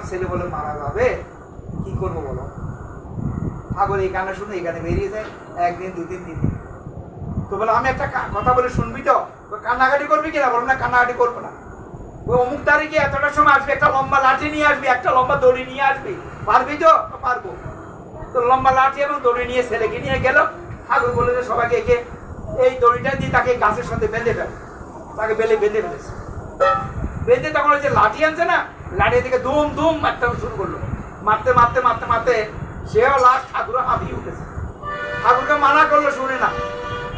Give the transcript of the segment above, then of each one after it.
ছেলে বলে মারা যাবে, কি করবো বলো? ঠাকুর এই গানে শুনে এখানে বেরিয়ে যায়, একদিন দুদিন তিন দিন। তো বলে আমি একটা কথা বলে শুনবি তো? কান্নাকাটি করবি কিনা? বলো না কান্নাকাটি করবো না। ওই অমুক তারিখে এতটার সময় আসবে, একটা লম্বা লাঠি নিয়ে আসবি, একটা লম্বা দড়ি নিয়ে আসবি, পারবি তো? পারবো। তো লম্বা লাঠি এবং দড়ি নিয়ে ছেলেকে নিয়ে গেল। ঠাকুর বলে যে সবাইকে একে এই দড়িটা দিয়ে তাকে গাছের সাথে বেঁধে ফেল। তাকে বেঁধে ফেলেছে। বেঁধে তখন ওই যে লাঠি আনছে না, লাঠি থেকে ধুম ধুম মারতে শুরু করলো। মারতে মারতে মারতে মারতে সেও লাস্ট ঠাকুর হাঁপিয়ে উঠেছে। ঠাকুরকে মানা করলো, শুনে না।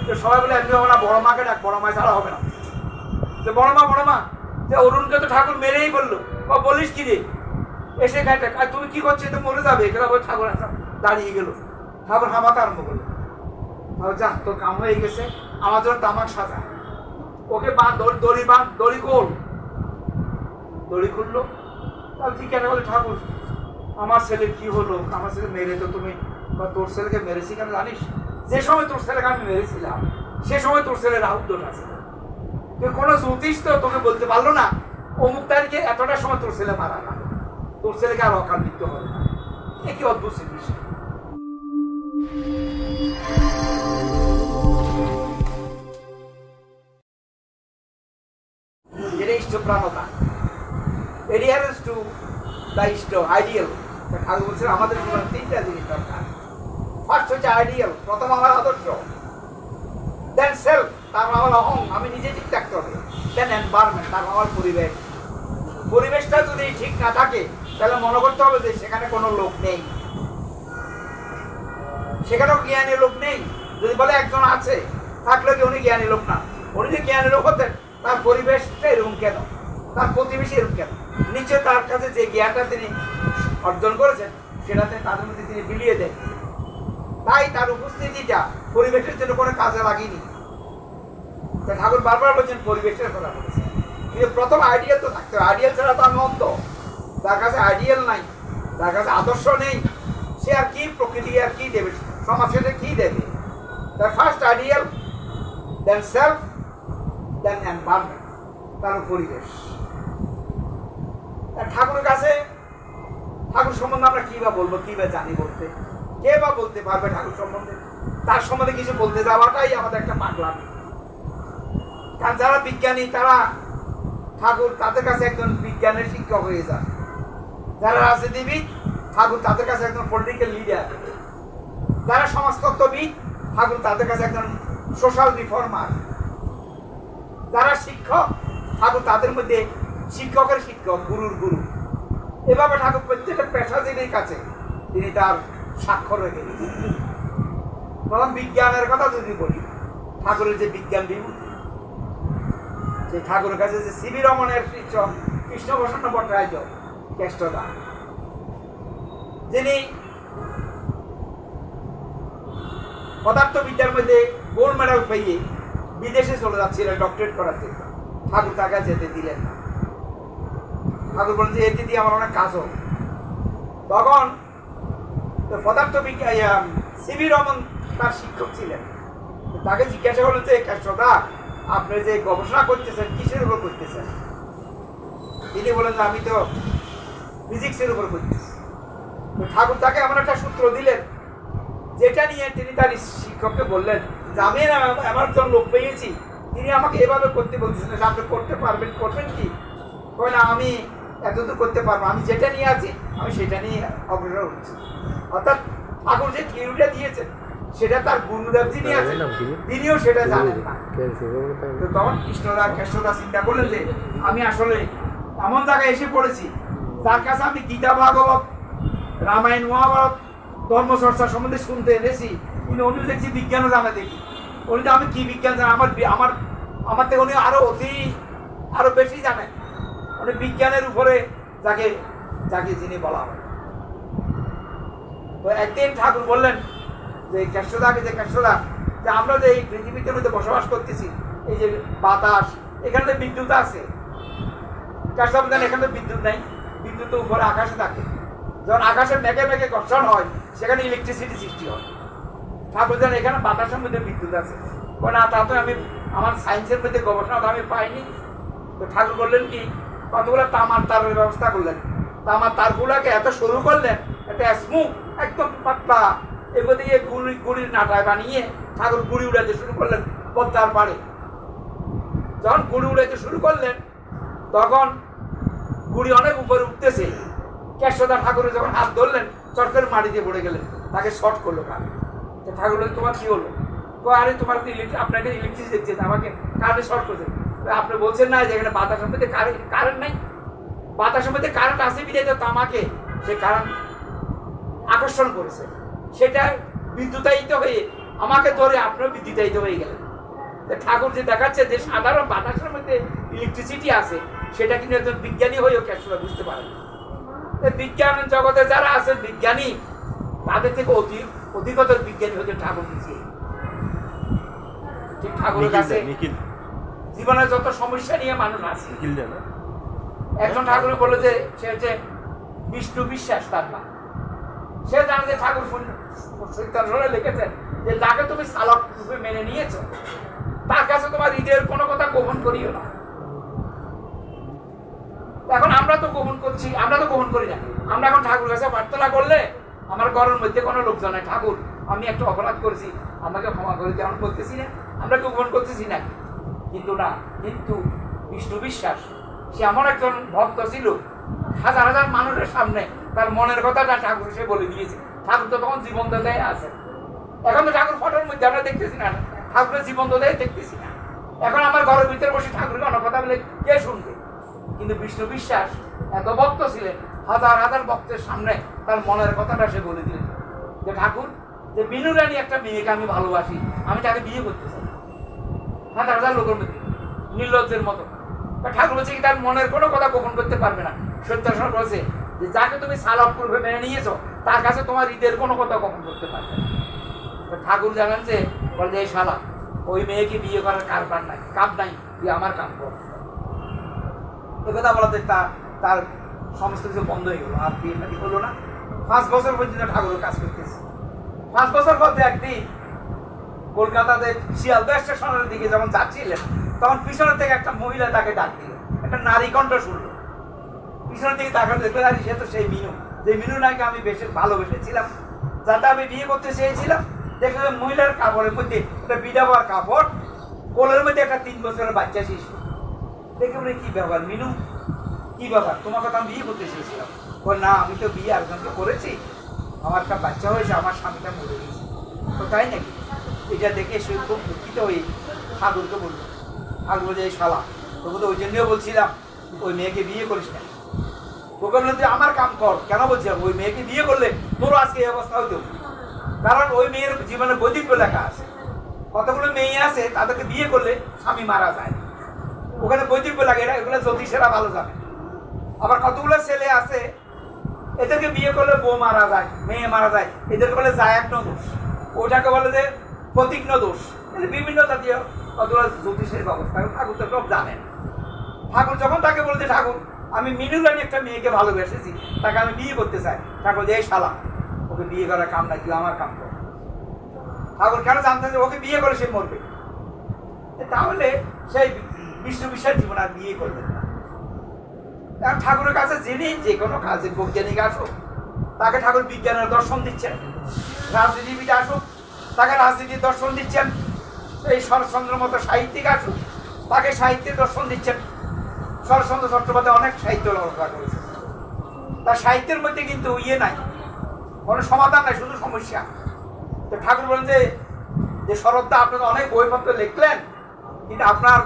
তো সবাই বলে এমনি হবে না, বড় মাকে ডাক, বড় মা ছাড়া হবে না। তো বড় মা যে অরুণকে তো ঠাকুর মেরেই বললো। বলিস কি রে? এসে গাইটা তুমি কি করছো? তো মরে যাবে। ঠাকুর দাঁড়িয়ে গেল। ঠাকুর হামাতে আরম্ভ করলো। যা তোর কাম হয়ে গেছে, আমার জন্য তামাক সাজা, ওকে দড়ি খোল। দড়ি খুললো। তাহলে ঠিক আছে বলে ঠাকুর আমার ছেলে কি হলো? আমার ছেলে মেরে তো তুমি, তোর ছেলেকে মেরেছি কেন জানিস? যে সময় তোর ছেলেকে আমি মেরেছিলাম সে সময় তোর ছেলের আউটডোর আছে। তুই কোনো জ্যোতিষ তো তোকে বলতে পারলো না অমুক তারিখে এতটা সময় তোর ছেলে মারা না, তোর ছেলেকে আর অকাল মৃত্যু হবে না। এ কি অদ্ভুত জিনিস! এটা ইষ্টপ্রাণতা, adherence to the ইষ্ট, আইডিয়াল। ঠাকুর বলছেন আমাদের জীবনে তিনটা জিনিস দরকার। ফার্স্ট হচ্ছে আইডিয়াল, প্রথম আমার আদর্শ। দেন সেলফ, তারপর আমার অহং, আমি নিজে ঠিক থাকতে হবে। দেন এনভায়রনমেন্ট, তারপর আমার পরিবেশ। পরিবেশটা যদি ঠিক না থাকে তাহলে মনে করতে হবে যে সেখানে কোনো লোক নেই, সেখানেও জ্ঞানী লোক নেই। যদি বলে একজন আছে, থাকলে কি উনি জ্ঞানী লোক না? উনি যে জ্ঞানী লোক হতেন, তার পরিবেশটা এরকম কেন, তার প্রতিবেশী এরকম কেন? নিচে তার কাছে যে জ্ঞানটা তিনি অর্জন করেছেন সেটাতে তাদের মধ্যে তিনি বিলিয়ে দেন। তাই তার উপস্থিতিটা পরিবেশের জন্য কোনো কাজে লাগেনি। ঠাকুর বারবার বলছেন পরিবেশের কথা বলেছেন। কিন্তু প্রথম আইডিয়াল তো থাকতে হবে। আইডিয়াল ছাড়া তো আমি অন্ধ। তার কাছে আইডিয়াল নাই, তার কাছে আদর্শ নেই, সে আর কি প্রকৃতি আর কি দেবে, সমাজ সেটা কি দেবে? তার ফার্স্ট আইডিয়াল, দেন সেলফ, দেন এনভায়রনমেন্ট, তার পরিবেশ। ঠাকুরের কাছে ঠাকুর সম্বন্ধে আমরা কি বা বলবো, কি বা জানি বলতে? কে বা বলতে পারবে ঠাকুর সম্বন্ধে? তার সম্বন্ধে কিছু বলতে যাওয়াটাই আমাদের একটা পাগলামি। কারণ যারা বিজ্ঞানী তারা ঠাকুর তাদের কাছে একজন বিজ্ঞানের শিক্ষক হয়ে যায়। যারা রাজনীতিবিদ ঠাকুর তাদের কাছে একজন পলিটিক্যাল লিডার। যারা সমাজতত্ত্ববিদ ঠাকুর তাদের কাছে একজন সোশ্যাল রিফর্মার। যারা শিক্ষক ঠাকুর তাদের মধ্যে শিক্ষকের শিক্ষক, গুরুর গুরু। এভাবে ঠাকুর প্রত্যেকটা পেশাজীবীর কাছে তিনি তার স্বাক্ষর রেখে দিয়েছেন। প্রথম বিজ্ঞানের কথা যদি বলি, ঠাকুরের যে বিজ্ঞান বিভূতি, যে ঠাকুরের কাছে যে সিবি রমণের শিক্ষক কৃষ্ণপ্রসন্ন ভট্টাচার্য কেষ্টদা, যিনি পদার্থবিদ্যার মধ্যে গোল্ড মেডেল পেয়ে বিদেশে চলে যাচ্ছিলেন ডক্টরেট করার জন্য, ঠাকুর তাকে যেতে দিলেন না। ঠাকুর বলেন যে এটি দিয়ে আমার অনেক কাজ হোক। তখন পদার্থবিজ্ঞান সিবি রমন তার শিক্ষক ছিলেন। তাকে জিজ্ঞাসা করলেন যে কেষ্টদা, আপনি যে গবেষণা করতেছেন কিসের উপর করতেছেন? তিনি বলেন যে আমি তো ফিজিক্সের উপর করতেছি। ঠাকুর তাকে এমন একটা সূত্র দিলেন যেটা নিয়ে তিনি তার শিক্ষককে বললেন যে আমি এমন একজন লোক পেয়েছি, তিনি আমাকে এভাবে করতে বলতেছেন, আপনি করতে পারবেন, করবেন কি? না, আমি এতদূর করতে পারবো, আমি যেটা নিয়ে আছি আমি সেটা নিয়ে অগ্রসর হচ্ছি। অর্থাৎ ঠাকুর যে থিওরিটা দিয়েছেন সেটা তার গুরুদেব যিনি আছেন তিনিও সেটা জানেন না। তো তখন কেষ্টদা চিন্তা করলেন যে আমি আসলে এমন জায়গায় এসে পড়েছি তার কাছে আমি গীতা ভাগবত রামায়ণ মহাভারত ধর্মচর্চা সম্বন্ধে শুনতে এনেছি, কিন্তু উনি দেখছি বিজ্ঞানও জানা দেখি। উনি তো আমি কি বিজ্ঞান জানেন, আমার থেকে উনি আরো বেশি জানেন। উনি বিজ্ঞানের উপরে যাকে যিনি বলা হয়। তো একদিন ঠাকুর বললেন যে কেষ্টদাকে, যে কেষ্টদা, যে আমরা যে এই পৃথিবীতে মধ্যে বসবাস করতেছি, এই যে বাতাস, এখানে তো বিদ্যুৎ আছে। কেষ্টদা এখানে তো বিদ্যুৎ নাই, বিদ্যুৎ তো উপরে আকাশে থাকে। যখন আকাশে মেঘে মেঘে ঘর্ষণ হয় সেখানে ইলেকট্রিসিটি সৃষ্টি হয়। ঠাকুর জানেন এখানে বাতাসের মধ্যে বিদ্যুৎ আছে। না, তা তো আমি আমার সায়েন্সের মধ্যে গবেষণা আমি পাইনি। তো ঠাকুর বললেন কি, কতগুলো তামার তারের ব্যবস্থা করলেন, তামার তারগুলাকে এত সরু করলেন, এত স্মুথ, একদম পাতলা, এগুলো দিয়ে গুড়ির নাটায় বানিয়ে ঠাকুর গুড়ি উড়াইতে শুরু করলেন পদ্মার পাড়ে। যখন গুড়ি উড়াইতে শুরু করলেন তখন গুড়ি অনেক উপরে উঠতেছে। কেশবদা ঠাকুরের যখন হাত ধরলেন চট করে মাটিতে পড়ে গেলেন, তাকে শর্ট করলো কান। ঠাকুর বললেন তোমার কি হলো? আরে তোমার আপনাকে ইলেকট্রিসিটি দেখছে, আমাকে কারেন্টে শর্ট করছে। আপনি বলছেন না যে এখানে বাতাসের মধ্যে কারেন্ট নাই, বাতাসের মধ্যে কারেন্ট আসে বিদায় তো তামাকে সে কারেন্ট আকর্ষণ করেছে, সেটা বিদ্যুতায়িত হয়ে আমাকে ধরে আপনিও বিদ্যুতায়িত হয়ে গেলেন। ঠাকুর যে দেখাচ্ছে যে সাধারণ বাতাসের মধ্যে ইলেকট্রিসিটি আছে, সেটা কিন্তু একজন বিজ্ঞানী হয়েও কেশবদা বুঝতে পারেন। বিজ্ঞান জগতে যারা আছেন বিজ্ঞানী, তাদের থেকে অধিকতর বিজ্ঞানী হচ্ছে ঠাকুর নিজে। ঠিক ঠাকুরের কাছে জীবনের যত সমস্যা নিয়ে মানুষ আছে, একজন ঠাকুর বললো যে সে হচ্ছে বিষ্ণু বিশ্বাস, তার নাম। সে জানে যে ঠাকুর লিখেছেন যে যাকে তুমি চালক রূপে মেনে নিয়েছো তার কাছে তোমার হৃদয়ের কোনো কথা গোপন করিও না। এখন আমরা তো গোপন করছি, আমরা তো গোপন করি না। আমরা এখন ঠাকুর কাছে প্রার্থনা করলে আমার ঘরের মধ্যে কোনো লোক জানে ঠাকুর আমি একটা অপরাধ করেছি, আমাকে ক্ষমা করে দিয়ে আমরা করতেছি না, আমরা গোপন করতেছি না। কিন্তু না, কিন্তু বিষ্ণু বিশ্বাস সে এমন একজন ভক্ত ছিল, হাজার হাজার মানুষের সামনে তার মনের কথাটা ঠাকুর সে বলে দিয়েছে। ঠাকুর তো তখন জীবন্ত দেয় আছে, এখন তো ঠাকুর ফটোর মধ্যে আমরা দেখতেছি না, ঠাকুরের জীবন্ত দেয় দেখতেছি না। এখন আমার ঘরের ভিতরে বসে ঠাকুরকে অনেক কথা বলে কে শুনবে? কিন্তু বিষ্ণু বিশ্বাস এত ভক্ত ছিলেন, হাজার হাজার ভক্তের সামনে তার মনের কথাটা সে বলে দিলেন যে ঠাকুর, যে বিনু রানী একটা মেয়েকে আমি ভালোবাসি, আমি তাকে বিয়ে করতে চাই। হাজার হাজার লোকের মধ্যে নির্লজ্জের মতো ঠাকুর বলছে কি তার মনের কোনো কথা গোপন করতে পারবে না। সত্যাসন বলছে যে যাকে তুমি সালাপ পূর্বে মেনে নিয়েছো তার কাছে তোমার হৃদয়ের কোনো কথা গোপন করতে পারবে না। ঠাকুর জানেন যে বলে যে এই শালা ওই মেয়েকে বিয়ে করার কারবার নাই, কাপ নাই, তুই আমার কাম কর। এ কথা বলাতে তার সমস্ত কিছু বন্ধ হয়ে গেল, আর বিয়ে নাকি হলো না। 5 বছর পর্যন্ত ঠাকুরের কাজ করতেছে। 5 বছর পর একদিন কলকাতাতে শিয়ালদা স্টেশনের দিকে যখন যাচ্ছিলেন তখন পিছনের থেকে একটা মহিলা তাকে ডাক দিল, একটা নারী কণ্ঠ শুনলো। পিছনের দিকে তাকালে দেখবে আরে সে তো সেই মিনু, যে মিনু নাকি আমি বেশ ভালোবেসেছিলাম, যাতে আমি বিয়ে করতে চেয়েছিলাম। দেখলাম মহিলার কাপড়ের মধ্যে একটা বিধবার কাপড়, কোলের মধ্যে একটা 3 বছরের বাচ্চা শিশু। দেখে বলে কি ব্যাপার মিনু, কি ব্যাপার, তোমার কথা আমি বিয়ে করতে চেয়েছিলাম। বল না, আমি তো বিয়ে আরেকজনকে করেছি, আমার একটা বাচ্চা হয়েছে, আমার স্বামীটা মরে গেছে। তো তাই নাকি? এটা দেখে সে খুব দুঃখিত হয়ে ঠাকুরকে বললো। ঠাকুর বলছে এই শালা, তোকে তো ওই জন্যই বলছিলাম ওই মেয়েকে বিয়ে করিস না। তোকে বললেন তুই আমার কাম কর, কেন বলছিলাম ওই মেয়েকে বিয়ে করলে তোরও আজকে এই অবস্থা হইতো। কারণ ওই মেয়ের জীবনে বৈদিক লেখা আছে, কতগুলো মেয়ে আছে তাদেরকে বিয়ে করলে স্বামী মারা যায়, ওখানে বৈদিক লাগে, এগুলো জ্যোতিষেরা ভালো জানে। আবার কতগুলো ছেলে আছে এদেরকে বিয়ে করলে বউ মারা যায়, মেয়ে মারা যায়, এদেরকে বলে জায়াগ্ন দোষ, ওটাকে বলে যে প্রতিজ্ঞ দোষ। বিভিন্ন জাতীয় কতগুলো জ্যোতিষের ব্যবস্থা ঠাকুর তো সব জানেন। ঠাকুর যখন তাকে বলছে ঠাকুর আমি মিনু রানী একটা মেয়েকে ভালোবেসেছি, তাকে আমি বিয়ে করতে চাই, ঠাকুর যে এই শালা ওকে বিয়ে করার কাম নাই, তুই আমার কাম কর। ঠাকুর কেন জানতেন যে ওকে বিয়ে করে সে মরবে? তাহলে সেই বিষ্ণু বিশ্বাস জীবন আর বিয়ে করবেন না। এখন ঠাকুরের কাছে যিনি যে কোনো কাজে বৈজ্ঞানিক আসুক তাকে ঠাকুর বিজ্ঞানের দর্শন দিচ্ছেন, রাজনীতিবিদ আসুক তাকে রাজনীতির দর্শন দিচ্ছেন, এই শরৎচন্দ্রের মতো সাহিত্যিক আসুক তাকে সাহিত্যের দর্শন দিচ্ছেন। শরৎচন্দ্র চট্টোপাধ্যায় অনেক সাহিত্য রচনা করেছেন, তার সাহিত্যের মধ্যে কিন্তু ইয়ে নাই, কোনো সমাধান নাই, শুধু সমস্যা। তো ঠাকুর বলেন যে শরৎদা আপনি অনেক বইপত্র লিখলেন, কিন্তু আপনার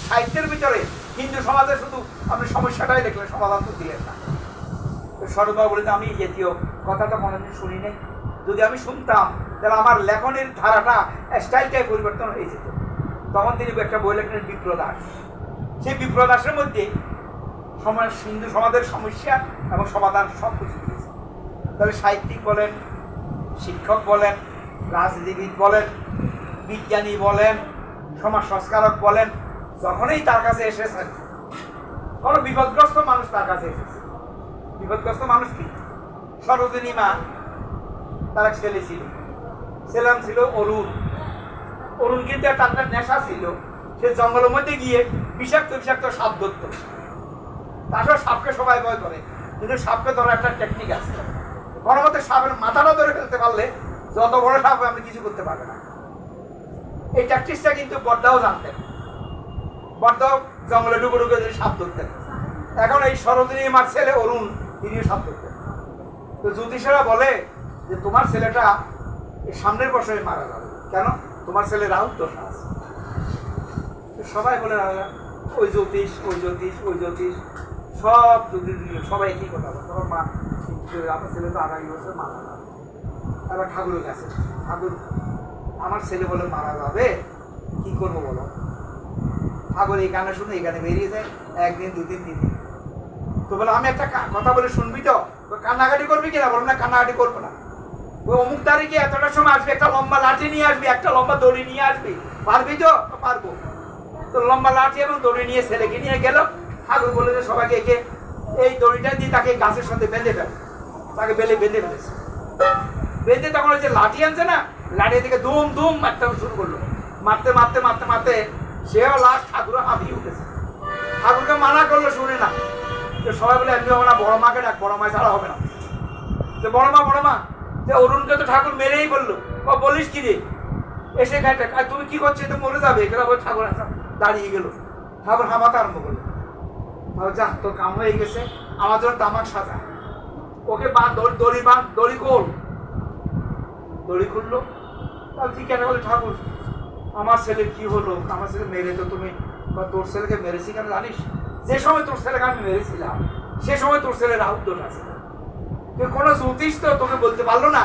সাহিত্যের ভিতরে হিন্দু সমাজে শুধু আপনি সমস্যাটাই দেখলেন, সমাধান তো দিলেন না। তো শরৎবাবু বলে আমি এই জাতীয় কথাটা কোনোদিন শুনি নাই, যদি আমি শুনতাম তাহলে আমার লেখনের ধারাটা স্টাইলটাই পরিবর্তন হয়ে যেত। তখন তিনি একটা বই লেখলেন বিপ্রদাস। সেই বিপ্রদাসের মধ্যে হিন্দু সমাজের সমস্যা এবং সমাধান সব কিছু দিয়েছে। তাহলে সাহিত্যিক বলেন, শিক্ষক বলেন, রাজনীতিবিদ বলেন, বিজ্ঞানী বলেন, সমাজ সংস্কারক বলেন, যখনই তার কাছে এসেছেন কোনো বিপদগ্রস্ত মানুষ তার কাছে এসেছে। বিপদগ্রস্ত মানুষ কি? সরোজিনী মা তার এক ছেলে ছিল, ছেলের ছিল অরুণ। অরুণ কিন্তু একটা নেশা ছিল, সে জঙ্গলের মধ্যে গিয়ে বিষাক্ত বিষাক্ত সাপ ধরত। তাছাড়া সাপকে সবাই ভয় করে, কিন্তু সাপকে ধরার একটা টেকনিক আছে। কোনো মতে সাপের মাথাটা ধরে ফেলতে পারলে যত বড় সাপ আপনি কিছু করতে পারবে না। এই ট্যাকটিক্সটা কিন্তু বড়দাও জানতেন। বড়দাও জঙ্গলে ঢুকে ঢুকে সাপ ধরতেন। এখন এই সরোজিনী আমার ছেলে অরুণ, তিনিও সাপ ধরতেন। তো জ্যোতিষেরা বলে যে তোমার ছেলেটা এই সামনের বছরে মারা যাবে, কেন? তোমার ছেলে রাহু দশা আছে। সবাই বলে ওই জ্যোতিষ, ওই জ্যোতিষ, ওই জ্যোতিষ, সব জ্যোতিষ সবাই একই কথা বলে। তোমার মা, আপনার ছেলে তো আগামী বছর মারা যাবে। এবার ঠাকুরের কাছে, ঠাকুর আমার ছেলে বলে মারা যাবে, কি করবো বলো? ঠাকুর এই গানে শুনে এই গানে বেরিয়ে যায়, একদিন দুদিন তিন দিন। তো বলে আমি একটা কথা বলে শুনবি তো? কান্নাকাটি করবি কিনা? বলো না কান্নাকাটি করবো না। ওই অমুক তারিখে এতটার সময় আসবি, একটা লম্বা লাঠি নিয়ে আসবি, একটা লম্বা দড়ি নিয়ে আসবি, পারবি তো? পারবো। তো লম্বা লাঠি এবং দড়ি নিয়ে ছেলেকে নিয়ে গেল। ঠাকুর বলে যে সবাইকে একে এই দড়িটা দিয়ে তাকে গাছের সাথে বেঁধে ফেলে, তাকে বেঁধে ফেলেছে। বেঁধে তখন ওই যে লাঠি আনছে না, লাঠি থেকে দুম দুম মারতে শুরু করলো। মারতে মারতে মারতে মারতে সেও লাস্ট ঠাকুরও হাঁপিয়ে উঠেছে। ঠাকুরকে মানা করলো, শুনে না। তো সবাই বলে এমনি হবে না, বড় মাকে ডাক, বড় মা ছাড়া হবে না। যে বড় মা যে অরুণকে তো ঠাকুর মেরেই বললো। বলিস কি রে? এসে খাইতে তুমি কি করছো? তো মরে যাবে। ঠাকুর দাঁড়িয়ে গেল। ঠাকুর হামাতে আরম্ভ করলো, যা তোর কাম হয়ে গেছে, আমার জন্য তামাক সাজা, ওকে দড়ি খোল। দড়ি খুললো। ঠিক কেন বলে ঠাকুর আমার ছেলে কি হলো? আমার ছেলে মেরে তো তুমি, তোর ছেলেকে মেরেছি কেন জানিস? যে সময় তোর ছেলেকে আমি মেরেছিলাম সে সময় তোর ছেলে রাহু দোষ আছে। তুই কোনো জ্যোতিষ তো তোকে বলতে পারলো না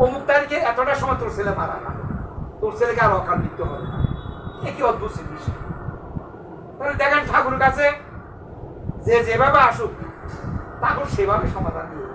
অমুক তারিখে এতটা সময় তোর ছেলে মারা না, তোর ছেলেকে আর অকাল মৃত্যু হবে না। এ কি অদ্ভুত জিনিস! তাহলে দেখেন ঠাকুরের কাছে যে যেভাবে আসুক ঠাকুর সেভাবে সমাধান দিয়ে